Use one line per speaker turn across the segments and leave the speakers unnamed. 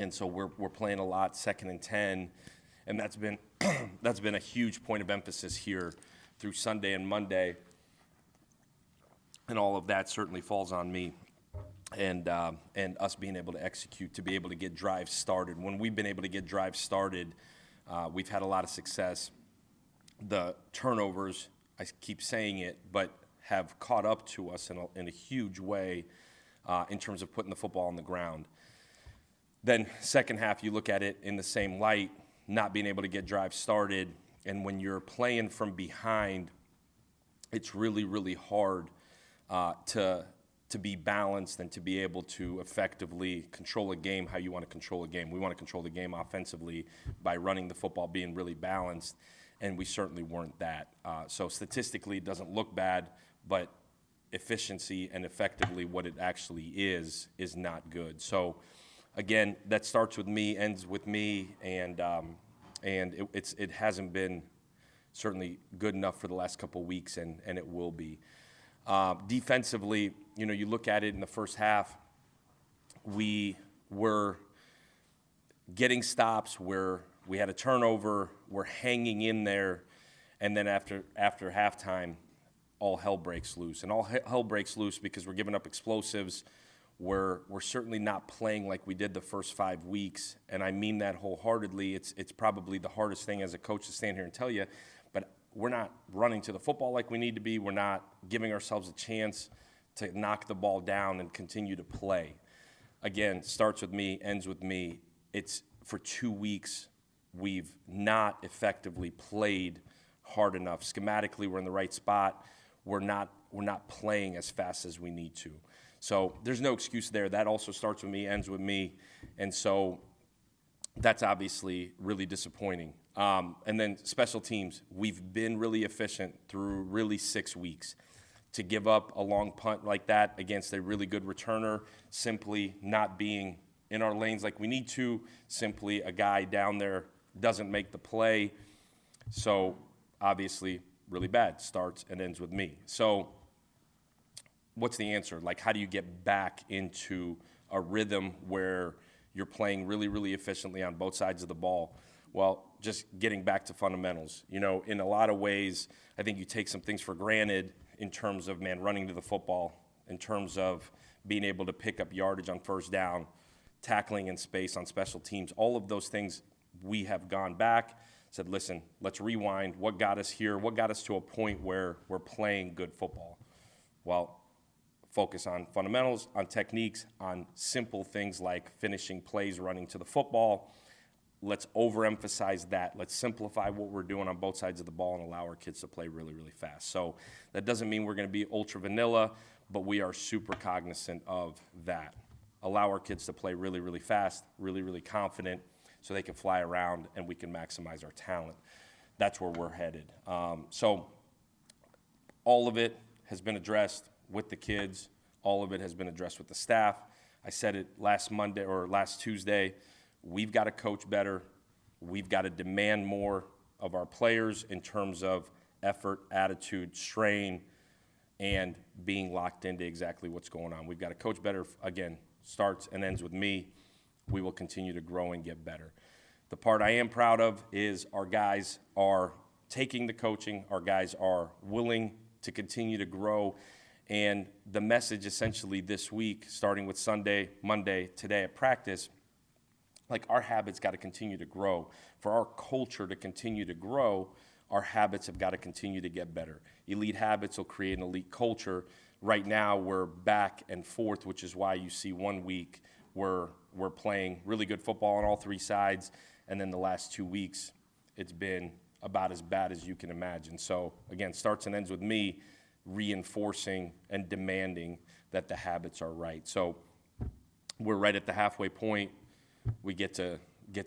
And so we're playing a lot 2nd and 10, and that's been that's been a huge point of emphasis here through Sunday and Monday. And all of that certainly falls on me and us being able to execute, to be able to get drives started. When we've been able to get drives started, we've had a lot of success. The turnovers, I keep saying it, but have caught up to us in a huge way in terms of putting the football on the ground. Then second half, you look at it in the same light, not being able to get drives started. And when you're playing from behind, it's really, really hard to be balanced and to be able to effectively control a game how you want to control a game. We want to control the game offensively by running the football, being really balanced, and we certainly weren't that. So statistically, it doesn't look bad, but efficiency and effectively what it actually is not good. So again, that starts with me, ends with me, and it hasn't been certainly good enough for the last couple of weeks, and it will be. Defensively, you look at it in the first half, we were getting stops where we had a turnover, we're hanging in there, and then after halftime, all hell breaks loose. And all hell breaks loose because we're giving up explosives. We're certainly not playing like we did the first 5 weeks, and I mean that wholeheartedly. It's probably the hardest thing as a coach to stand here and tell you, but we're not running to the football like we need to be. We're not giving ourselves a chance to knock the ball down and continue to play. Again, starts with me, ends with me. It's for 2 weeks we've not effectively played hard enough. Schematically, we're in the right spot. We're not playing as fast as we need to. So there's no excuse there. That also starts with me, ends with me. And so that's obviously really disappointing. And then special teams, we've been really efficient through really 6 weeks. To give up a long punt like that against a really good returner, simply not being in our lanes like we need to, simply a guy down there doesn't make the play. So obviously really bad, starts and ends with me. So what's the answer? Like, how do you get back into a rhythm where you're playing really, really efficiently on both sides of the ball? Well, just getting back to fundamentals. In a lot of ways, I think you take some things for granted in terms of, running to the football, in terms of being able to pick up yardage on first down, tackling in space on special teams. All of those things, we have gone back, said, listen, let's rewind. What got us here? What got us to a point where we're playing good football? Well, focus on fundamentals, on techniques, on simple things like finishing plays, running to the football. Let's overemphasize that. Let's simplify what we're doing on both sides of the ball and allow our kids to play really, really fast. So that doesn't mean we're going to be ultra vanilla, but we are super cognizant of that. Allow our kids to play really, really fast, really, really confident, so they can fly around and we can maximize our talent. That's where we're headed. So all of it has been addressed with the kids. All of it has been addressed with the staff. I said it last Monday or last Tuesday. We've got to coach better. We've got to demand more of our players in terms of effort, attitude, strain, and being locked into exactly what's going on. We've got to coach better. Again, starts and ends with me. We will continue to grow and get better. The part I am proud of is our guys are taking the coaching. Our guys are willing to continue to grow. And the message essentially this week, starting with Sunday, Monday, today at practice, like, our habits got to continue to grow. For our culture to continue to grow, our habits have got to continue to get better. Elite habits will create an elite culture. Right now, we're back and forth, which is why you see 1 week we're playing really good football on all 3 sides, and then the last 2 weeks, it's been about as bad as you can imagine. So, again, starts and ends with me reinforcing and demanding that the habits are right. So we're right at the halfway point. We get to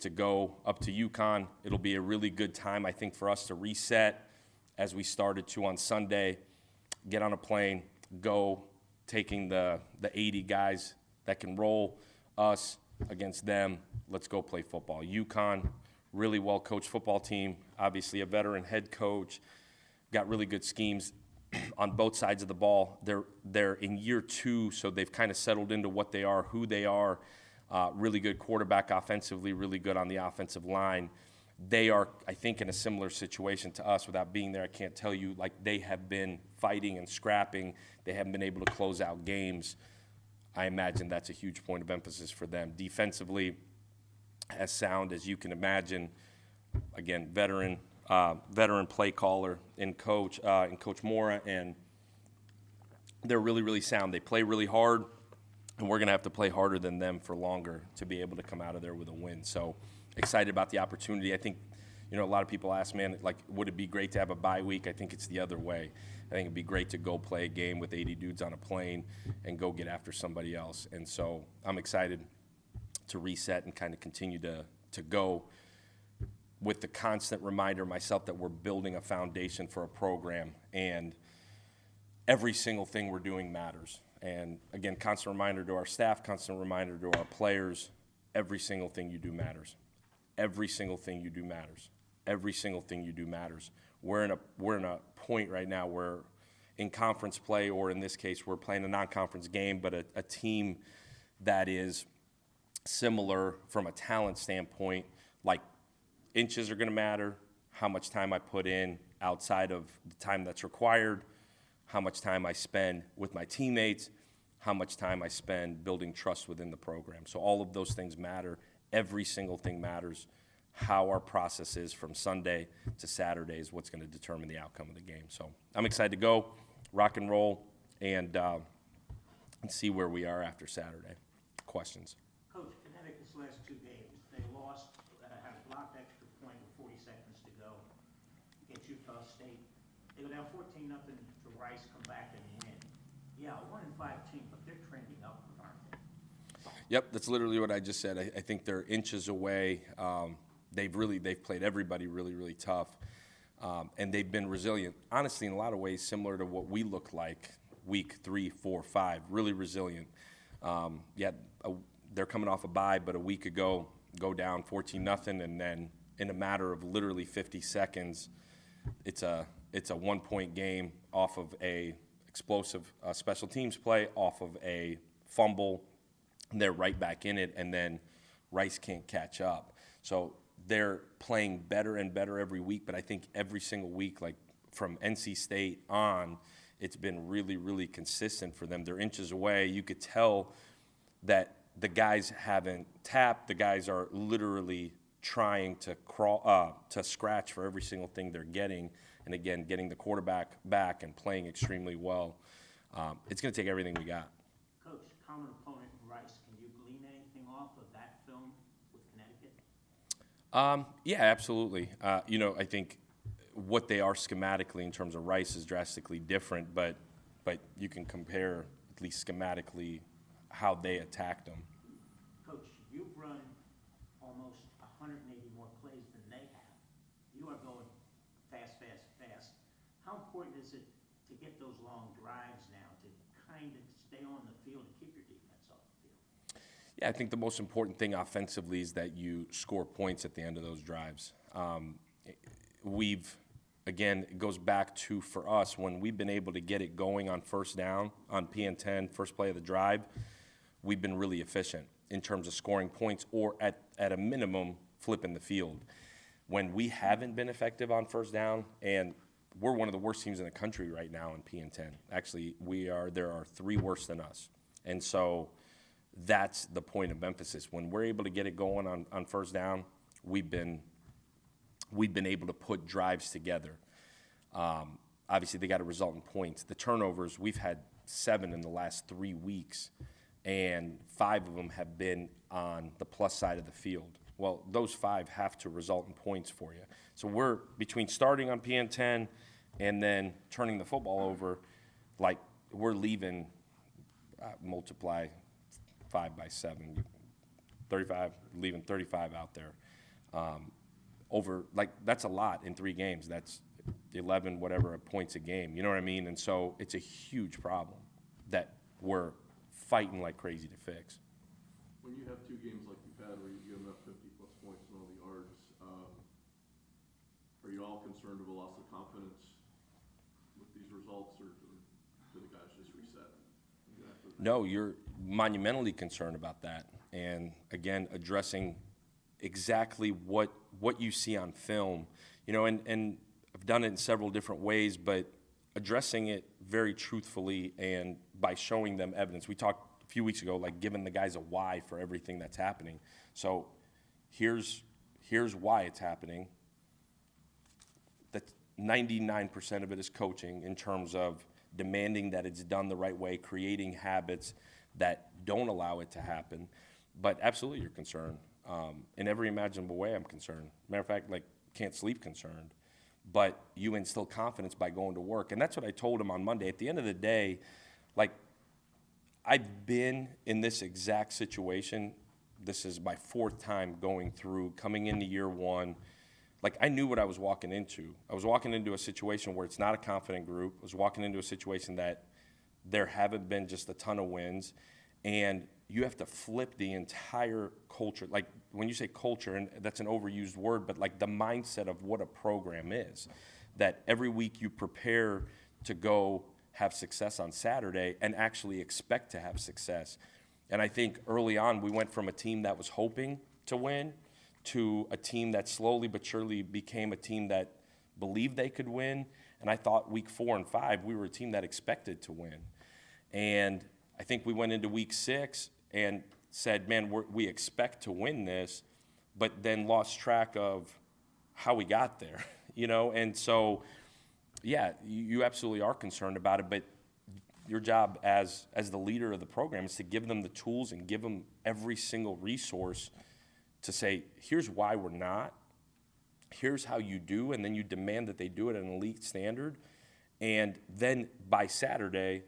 go up to UConn. It'll be a really good time, I think, for us to reset as we started to on Sunday, get on a plane, go, taking the 80 guys that can roll us against them. Let's go play football. UConn, really well-coached football team, obviously a veteran head coach, got really good schemes on both sides of the ball. They're in year 2, so they've kind of settled into what they are, who they are. really good quarterback offensively, really good on the offensive line. They are, I think, in a similar situation to us. Without being there, I can't tell you, like, they have been fighting and scrapping. They haven't been able to close out games. I imagine that's a huge point of emphasis for them. Defensively, as sound as you can imagine. Again, veteran play caller in Coach Mora, and they're really, really sound. They play really hard, and we're going to have to play harder than them for longer to be able to come out of there with a win. So excited about the opportunity. I think, a lot of people ask, man, like, would it be great to have a bye week? I think it's the other way. I think it'd be great to go play a game with 80 dudes on a plane and go get after somebody else. And so I'm excited to reset and kind of continue to go with the constant reminder myself that we're building a foundation for a program, and every single thing we're doing matters. And again, constant reminder to our staff, constant reminder to our players, every single thing you do matters. Every single thing you do matters. Every single thing you do matters. We're in a point right now where in conference play, or in this case, we're playing a non-conference game, but a team that is similar from a talent standpoint, like, inches are going to matter, how much time I put in outside of the time that's required, how much time I spend with my teammates, how much time I spend building trust within the program. So all of those things matter. Every single thing matters. How our process is from Sunday to Saturday is what's going to determine the outcome of the game. So I'm excited to go, rock and roll, and see where we are after Saturday. Questions?
Coach, Connecticut's last two games, they lost, had a blocked extra point with 40 seconds to go against Utah State. They go down 14-0 to Rice, come back and win. Yeah, a 1-5 team, but they're trending upward, aren't they?
Yep, that's literally what I just said. I think they're inches away. They've played everybody really, really tough, and they've been resilient. Honestly, in a lot of ways, similar to what we look like week 3, 4, 5. Really resilient. They're coming off a bye, but a week ago, go down 14-0, and then in a matter of literally 50 seconds, it's a 1-point game off of a explosive special teams play, off of a fumble. They're right back in it, and then Rice can't catch up. So they're playing better and better every week, but I think every single week, like from NC State on, it's been really, really consistent for them. They're inches away. You could tell that the guys haven't tapped. The guys are literally trying to scratch for every single thing they're getting. And again, getting the quarterback back and playing extremely well. It's going to take everything we got.
Coach, common opponent Rice, can you glean anything off of that film with Connecticut?
Yeah, absolutely. I think what they are schematically in terms of Rice is drastically different, but you can compare at least schematically how they attacked them.
Coach, you've run almost 180 more plays than they have. You are going fast, fast, fast. How important is it to get those long drives now to kind of stay on the field and keep your defense off the field?
Yeah, I think the most important thing offensively is that you score points at the end of those drives. Again, it goes back to, for us, when we've been able to get it going on first down, on PN10, first play of the drive, we've been really efficient in terms of scoring points, or at a minimum, flipping the field. When we haven't been effective on first down, and we're one of the worst teams in the country right now in PN10. Actually, there are 3 worse than us. And so that's the point of emphasis. When we're able to get it going on first down, we've been able to put drives together. Obviously, they got to result in points. The turnovers, we've had 7 in the last 3 weeks, and 5 of them have been on the plus side of the field. Well, those 5 have to result in points for you. So we're between starting on PN10 and then turning the football over, like we're leaving, multiply 5 by 7, 35, leaving 35 out there. That's a lot in 3 games. That's 11 whatever points a game. You know what I mean? And so it's a huge problem that we're fighting like crazy to fix.
When you have 2 games like you've had where you've given up 50-plus points and all the yards, are you all concerned of a loss of confidence with these results, or do the guys just reset?
No, you're monumentally concerned about that. and again, addressing exactly what you see on film, and I've done it in several different ways, but addressing it very truthfully and by showing them evidence. We talked a few weeks ago, like giving the guys a why for everything that's happening. So here's why it's happening. That 99% of it is coaching in terms of demanding that it's done the right way, creating habits that don't allow it to happen. But absolutely, you're concerned. In every imaginable way, I'm concerned. Matter of fact, like, can't sleep concerned. But you instill confidence by going to work. And that's what I told him on Monday. At the end of the day, like, I've been in this exact situation. This is my 4th time going through, coming into year 1. Like, I knew what I was walking into. I was walking into a situation where it's not a confident group. I was walking into a situation that there haven't been just a ton of wins. And you have to flip the entire culture. Like, when you say culture, and that's an overused word, but like the mindset of what a program is. That every week you prepare to go have success on Saturday and actually expect to have success. And I think early on we went from a team that was hoping to win to a team that slowly but surely became a team that believed they could win. And I thought week 4 and 5, we were a team that expected to win. And I think we went into week 6 and said, man, we expect to win this, but then lost track of how we got there, And so, yeah, you absolutely are concerned about it, but your job as the leader of the program is to give them the tools and give them every single resource to say, here's why we're not, here's how you do, and then you demand that they do it at an elite standard. And then by Saturday,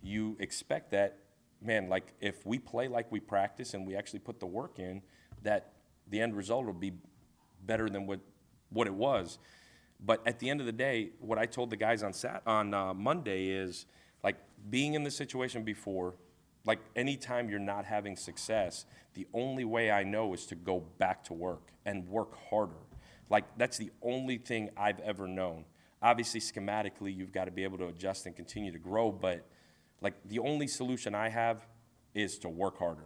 you expect that, man, like if we play like we practice and we actually put the work in, that the end result will be better than what it was. But at the end of the day, what I told the guys on Monday is, like, being in the situation before, like anytime you're not having success, the only way I know is to go back to work and work harder. Like, that's the only thing I've ever known. Obviously, schematically, you've got to be able to adjust and continue to grow, but like the only solution I have is to work harder.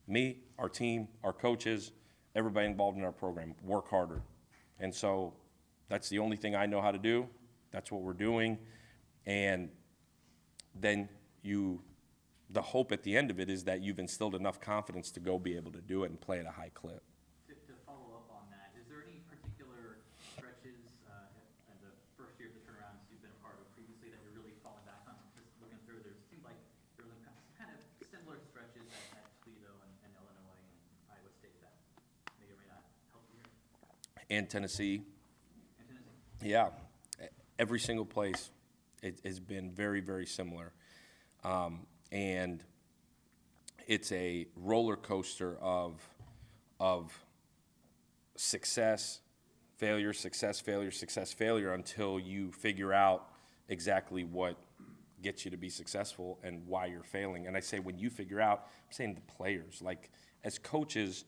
Me, our team, our coaches, everybody involved in our program, work harder. And so that's the only thing I know how to do. That's what we're doing. And then the hope at the end of it is that you've instilled enough confidence to go be able to do it and play at a high clip.
To follow up on that, is there any particular stretches in the first year of the turnarounds you've been a part of previously that you're really falling back on? Just looking through, there seemed like there were kind of similar stretches at Toledo and Illinois and Iowa State that may or may not help you here.
And Tennessee. Yeah, every single place it has been very, very similar. And it's a roller coaster of success, failure, success, failure, success, failure, until you figure out exactly what gets you to be successful and why you're failing. And I say when you figure out, I'm saying the players, like as coaches,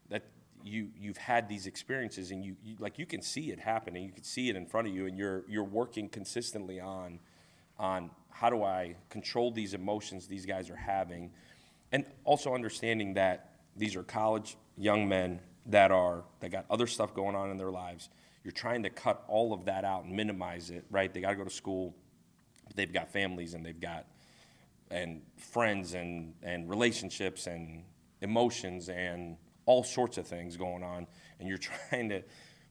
that you've had these experiences and you can see it happening, you can see it in front of you, and you're working consistently on how do I control these emotions these guys are having, and also understanding that these are college young men that got other stuff going on in their lives. You're trying to cut all of that out and minimize it, right? They got to go to school, but they've got families and they've got friends and relationships and emotions and all sorts of things going on, and you're trying to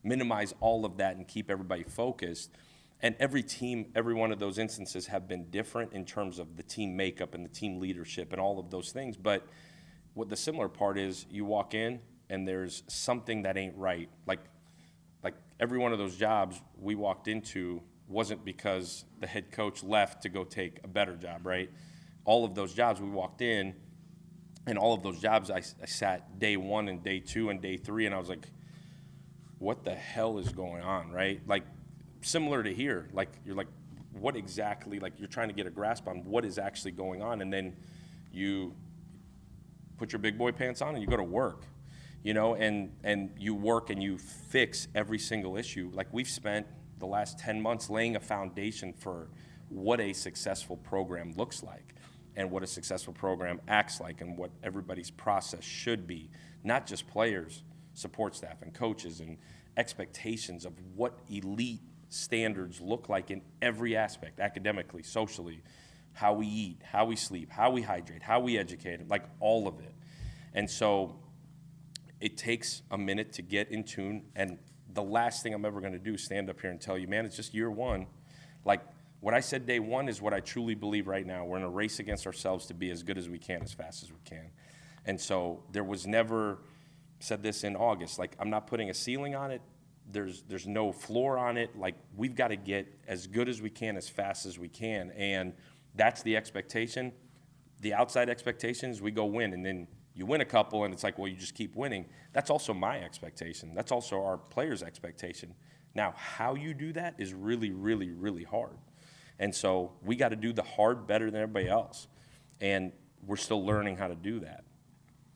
minimize all of that and keep everybody focused. And every team, every one of those instances have been different in terms of the team makeup and the team leadership and all of those things. But what the similar part is, you walk in and there's something that ain't right. Like every one of those jobs we walked into wasn't because the head coach left to go take a better job, right? All of those jobs we walked in, and all of those jobs I sat day 1 and day 2 and day 3, and I was like, what the hell is going on, right? Like, similar to here, like you're like, what exactly, like you're trying to get a grasp on what is actually going on, and then you put your big boy pants on and you go to work, and you work and you fix every single issue. Like, we've spent the last 10 months laying a foundation for what a successful program looks like. and what a successful program acts like and what everybody's process should be, not just players, support staff and coaches, and expectations of what elite standards look like in every aspect, academically, socially, how we eat, how we sleep, how we hydrate, how we educate, like all of it. And so it takes a minute to get in tune, and the last thing I'm ever going to do is stand up here and tell you, man, it's just year one. Like, what I said day one is what I truly believe right now. We're in a race against ourselves to be as good as we can, as fast as we can. And so there was never, said this in August, like, I'm not putting a ceiling on it. There's no floor on it. Like, we've got to get as good as we can, as fast as we can. And that's the expectation. The outside expectation is we go win, and then you win a couple, and it's like, well, you just keep winning. That's also my expectation. That's also our players' expectation. Now, how you do that is really, really, really hard. And so we got to do the hard better than everybody else. And we're still learning how to do that.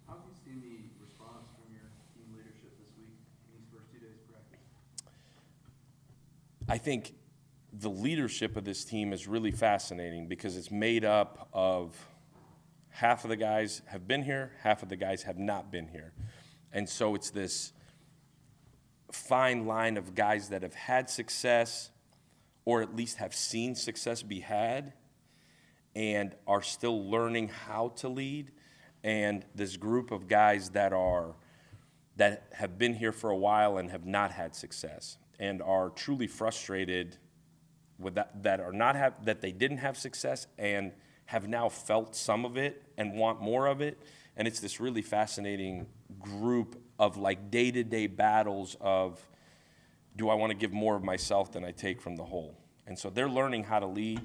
How have you seen the response from your team leadership this week in these first 2 days of practice?
I think the leadership of this team is really fascinating because it's made up of half of the guys have been here, half of the guys have not been here. And so it's this fine line of guys that have had success or at least have seen success be had and are still learning how to lead, and this group of guys that have been here for a while and have not had success and are truly frustrated with that they didn't have success and have now felt some of it and want more of it. And it's this really fascinating group of like day-to-day battles of, do I want to give more of myself than I take from the whole? And so they're learning how to lead.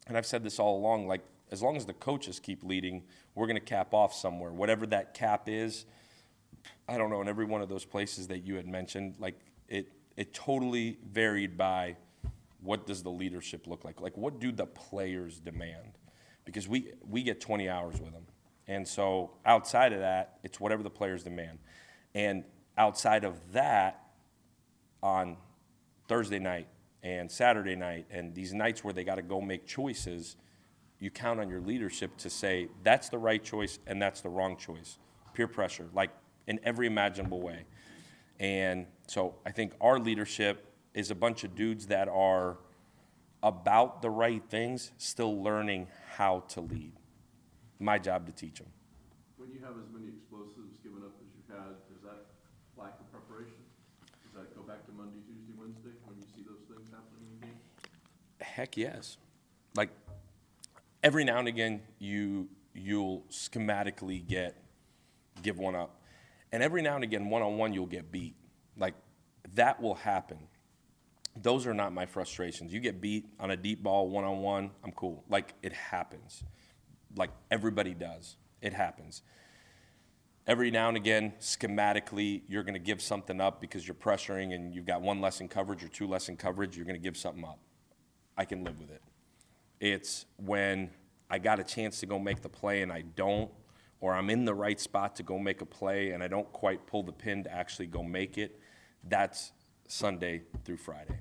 And I've said this all along, like, as long as the coaches keep leading, we're going to cap off somewhere. Whatever that cap is, I don't know, in every one of those places that you had mentioned, like, it totally varied by what does the leadership look like? Like, what do the players demand? Because we get 20 hours with them. And so outside of that, it's whatever the players demand. And outside of that, on Thursday night and Saturday night and these nights where they got to go make choices, you count on your leadership to say, that's the right choice and that's the wrong choice. Peer pressure, like in every imaginable way. And so I think our leadership is a bunch of dudes that are about the right things, still learning how to lead. My job to teach them.
When you have as many explosives given up as you've had, does that lack of preparation? Does that go back to Monday, Tuesday, Wednesday when you see those things happening in the game?
Heck yes. Like, every now and again, you'll schematically give one up. And every now and again, one-on-one, you'll get beat. Like, that will happen. Those are not my frustrations. You get beat on a deep ball, one-on-one, I'm cool. Like, it happens. Like, everybody does. It happens. Every now and again, schematically, you're going to give something up because you're pressuring and you've got one less in coverage or two less in coverage, you're going to give something up. I can live with it. It's when I got a chance to go make the play and I don't, or I'm in the right spot to go make a play and I don't quite pull the pin to actually go make it, that's Sunday through Friday.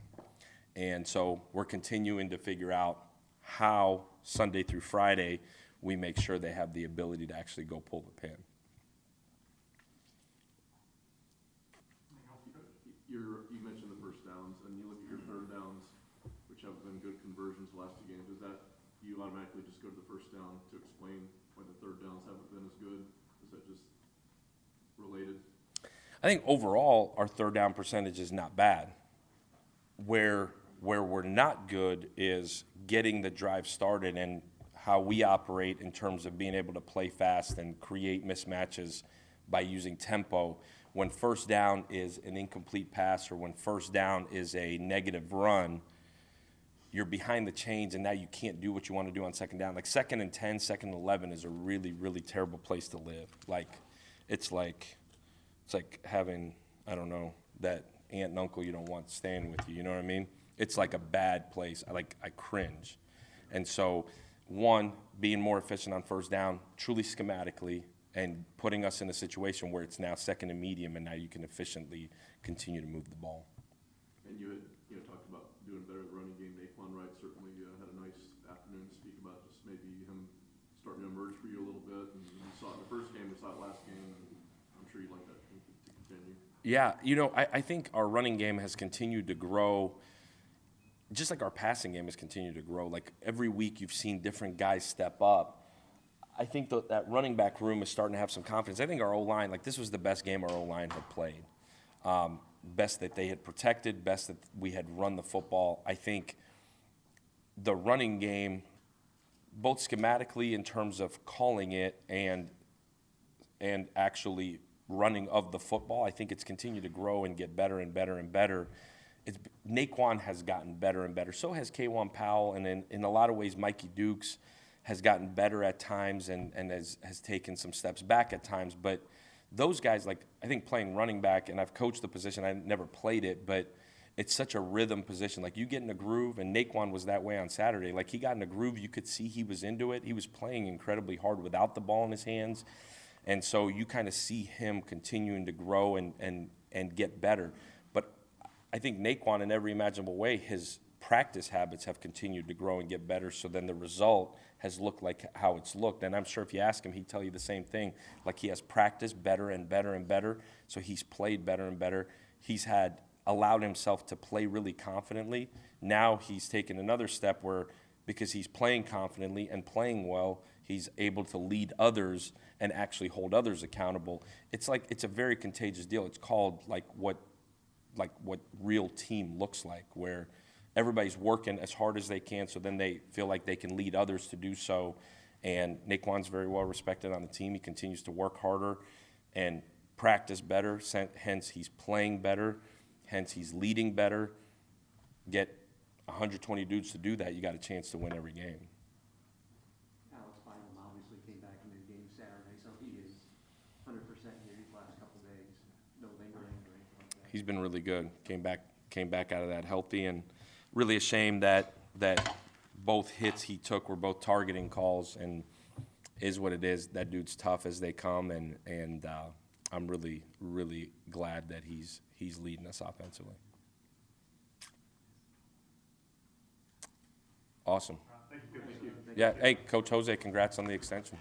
And so we're continuing to figure out how Sunday through Friday we make sure they have the ability to actually go pull the pin.
You mentioned the first downs, and you look at your third downs, which have been good conversions the last 2 games. Is that you automatically just go to the first down to explain why the third downs haven't been as good? Is that just related?
I think overall our third down percentage is not bad. Where we're not good is getting the drive started and how we operate in terms of being able to play fast and create mismatches by using tempo. When first down is an incomplete pass or when first down is a negative run, you're behind the chains and now you can't do what you want to do on second down. Like 2nd and 10, 2nd and 11 is a really, really terrible place to live. It's like having, I don't know, that aunt and uncle you don't want staying with you, you know what I mean? It's like a bad place. I cringe. And so, one, being more efficient on first down, truly schematically, and putting us in a situation where it's now 2nd and medium, and now you can efficiently continue to move the ball.
And you had talked about doing better at the running game. Naquan Wright certainly had a nice afternoon to speak about just maybe him
Yeah, I think our running game has continued to grow, just like our passing game has continued to grow. Like every week you've seen different guys step up. I think that running back room is starting to have some confidence. I think our O-line, like this was the best game our O-line had played. Best that they had protected, best that we had run the football. I think the running game, both schematically in terms of calling it and actually running of the football, I think it's continued to grow and get better and better and better. Naquan has gotten better and better. So has K1 Powell, and in a lot of ways, Mikey Dukes has gotten better at times and has taken some steps back at times. But those guys, like I think playing running back, and I've coached the position, I never played it, but it's such a rhythm position. Like you get in a groove, and Naquan was that way on Saturday. Like he got in a groove, you could see he was into it. He was playing incredibly hard without the ball in his hands. And so you kind of see him continuing to grow and get better. But I think Naquan, in every imaginable way, his practice habits have continued to grow and get better. So then the result has looked like how it's looked. And I'm sure if you ask him, he'd tell you the same thing. Like he has practiced better and better and better. So he's played better and better. He's allowed himself to play really confidently. Now he's taken another step where, because he's playing confidently and playing well, he's able to lead others and actually hold others accountable. It's a very contagious deal. It's called like what real team looks like, where everybody's working as hard as they can, so then they feel like they can lead others to do so. And Naquan's very well respected on the team. He continues to work harder and practice better, hence he's playing better, hence he's leading better. Get 120 dudes to do that, you got a chance to win every game.
Alex Bynum obviously came back in the game Saturday, so he is 100% here these last couple days. No lingering or anything like that.
He's been really good. Came back out of that healthy, and really a shame that both hits he took were both targeting calls, and is what it is. That dude's tough as they come, and I'm really, really glad that he's leading us offensively. Awesome.
Thank you.
Yeah, hey, Coach Jose, congrats on the extension.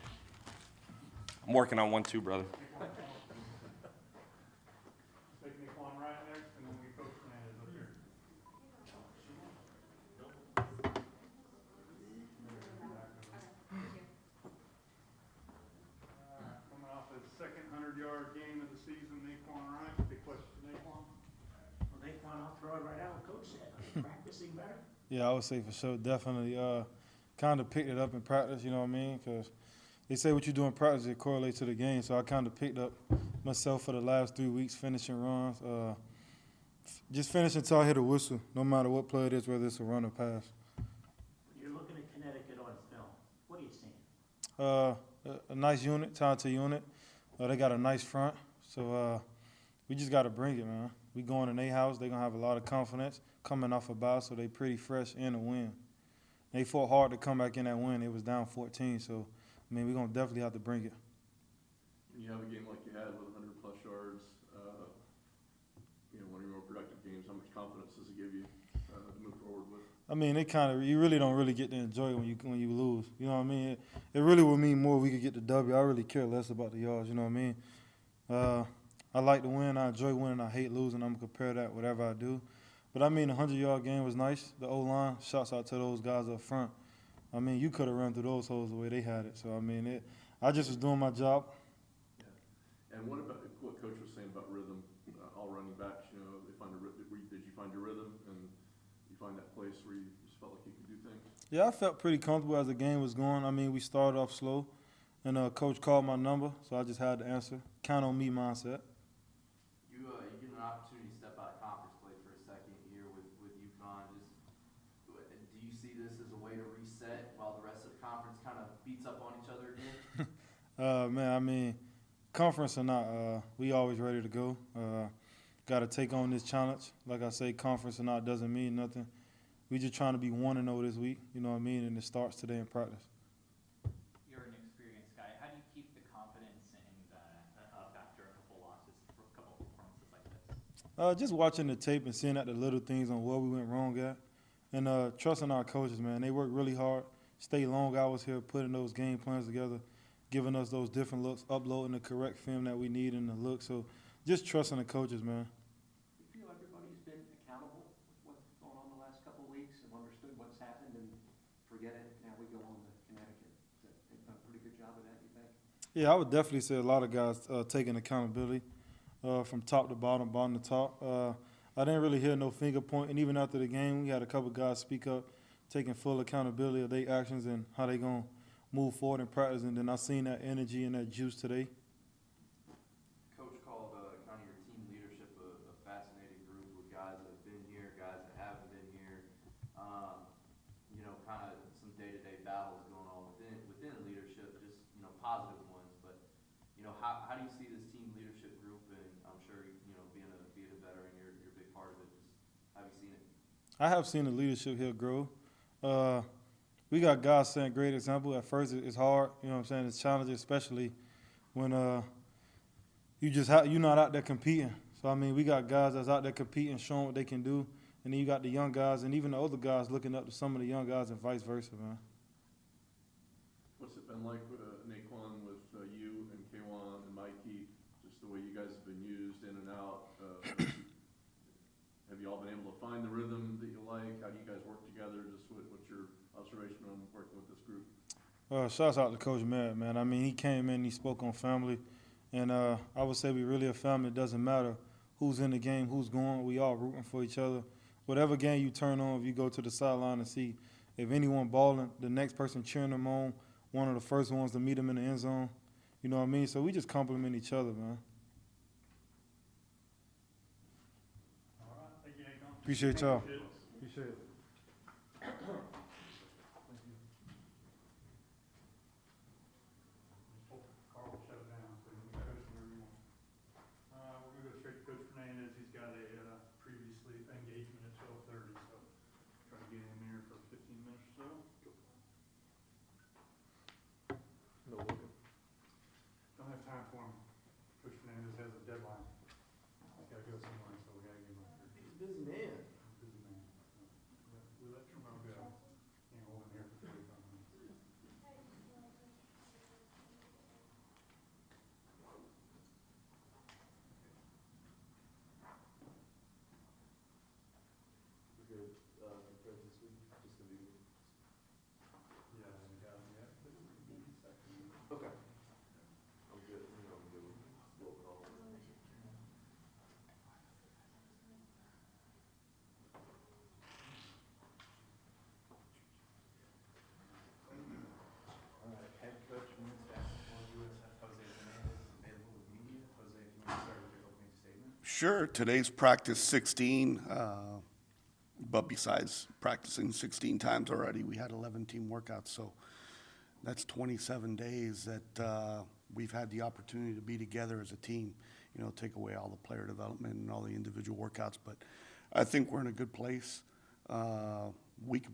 I'm working on one too, brother.
Take Naquan right next, and then we Coach Fernandez up here. Coming off his second 100-yard game of the season, Naquan Wright. Big question for Naquan.
Well, Naquan, I'll throw it right out. Coach said, are you practicing better?
Yeah, I would say for sure, definitely. Kind of picked it up in practice, you know what I mean? Because they say what you do in practice, it correlates to the game. So I kind of picked up myself for the last 3 weeks, finishing runs. Just finishing until I hit a whistle, no matter what play it is, whether it's a run or pass.
You're looking at Connecticut on film. What are you seeing?
A nice unit, talented unit. They got a nice front. So we just got to bring it, man. We going in their house. They're going to have a lot of confidence coming off a bye, so they pretty fresh in a win. They fought hard to come back in that win. It was down 14, so, I mean, we're going to definitely have to bring it.
When you have a game like you had with 100-plus yards, one of your more productive games, how much confidence does it give you to move forward with?
I mean, you really don't really get to enjoy it when you lose. You know what I mean? It really would mean more if we could get the W. I really care less about the yards, you know what I mean? I like to win. I enjoy winning. I hate losing. I'm going to compare that whatever I do. But, I mean, the 100-yard game was nice. The O-line, shouts out to those guys up front. I mean, you could have run through those holes the way they had it. So, I mean, I just was doing my job.
Yeah. And what about what Coach was saying about rhythm? All running backs, did you find your rhythm and you find that place where you just felt like you could do things?
Yeah, I felt pretty comfortable as the game was going. I mean, we started off slow, and Coach called my number, so I just had to answer. Count on me mindset.
You get an opportunity to step out of conference play for a second here with UConn. Do you see this as a way to reset while the rest of the conference kind of beats up on each other again?
Man, I mean, conference or not, we always ready to go. Got to take on this challenge. Like I say, conference or not doesn't mean nothing. We just trying to be 1-0 this week, you know what I mean, and it starts today in practice.
You're an experienced guy. How do you keep the confidence up after a couple losses, a couple performances like this?
Just watching the tape and seeing at the little things on where we went wrong at, and trusting our coaches, man. They work really hard, stay long hours here, putting those game plans together, giving us those different looks, uploading the correct film that we need in the look. So just trusting the coaches, man.
You feel everybody's been accountable with what's going on the last couple of weeks and understood what's happened and forget it, now we go on to Connecticut? They've done a pretty good job of that, you think?
Yeah, I would definitely say a lot of guys taking accountability from top to bottom, bottom to top. I didn't really hear no finger pointing. Even after the game, we had a couple guys speak up, taking full accountability of their actions and how they gonna move forward in practice. And then I seen that energy and that juice today.
Coach called kind of your team leadership a fascinating group with guys that have been here, guys that haven't been here. You know, kind of some day-to-day battles going on within leadership, just, you know, positive ones. But, you know, how do you see this team leadership group? And I'm sure, you know, being a veteran, you're a big part of it. Just have you seen it?
I have seen the leadership here grow. We got guys setting great example. At first, it's hard. You know what I'm saying? It's challenging, especially when you're not out there competing. So I mean, we got guys that's out there competing, showing what they can do, and then you got the young guys and even the older guys looking up to some of the young guys and vice versa, man.
What's it been like with Naquan, with you and Kwan and Mikey, just the way you guys have been used in and out? Have you all been able to find the rhythm that you like? How do you guys work together? Just what's your observation on working with this group?
Shouts out to Coach Merritt, man. I mean, he came in, he spoke on family, and I would say we really a family. It doesn't matter who's in the game, who's going. We all rooting for each other. Whatever game you turn on, if you go to the sideline and see if anyone balling, the next person cheering them on, one of the first ones to meet them in the end zone. You know what I mean? So we just compliment each other, man.
All right, thank you, Akon.
Appreciate y'all.
Good.
Appreciate it.
Carl will shut it down, so you can coach wherever you want. We're gonna go straight to Coach Fernandez. He's got a previously engagement at 12:30, so try to get him here for 15 minutes or so.
No looking.
Don't have time for him. Coach Fernandez has a deadline. He's gotta go somewhere, so we gotta get him up here.
He's a busy man.
Busy man. We let Tremont go. Can't hold him here for 45 minutes.
We're good, for this week, just gonna be.
Yeah, and the guy, yeah, but it would be second.
Okay. I'm good, you know, I'm good with roll call.
All right, head coach men's basketball USF Jose Fernandez is available with media. Jose, if you want to start with your opening statement.
Sure, today's practice 16, but besides practicing 16 times already, we had 11 team workouts, so that's 27 days that we've had the opportunity to be together as a team, you know, take away all the player development and all the individual workouts, but I think we're in a good place. We can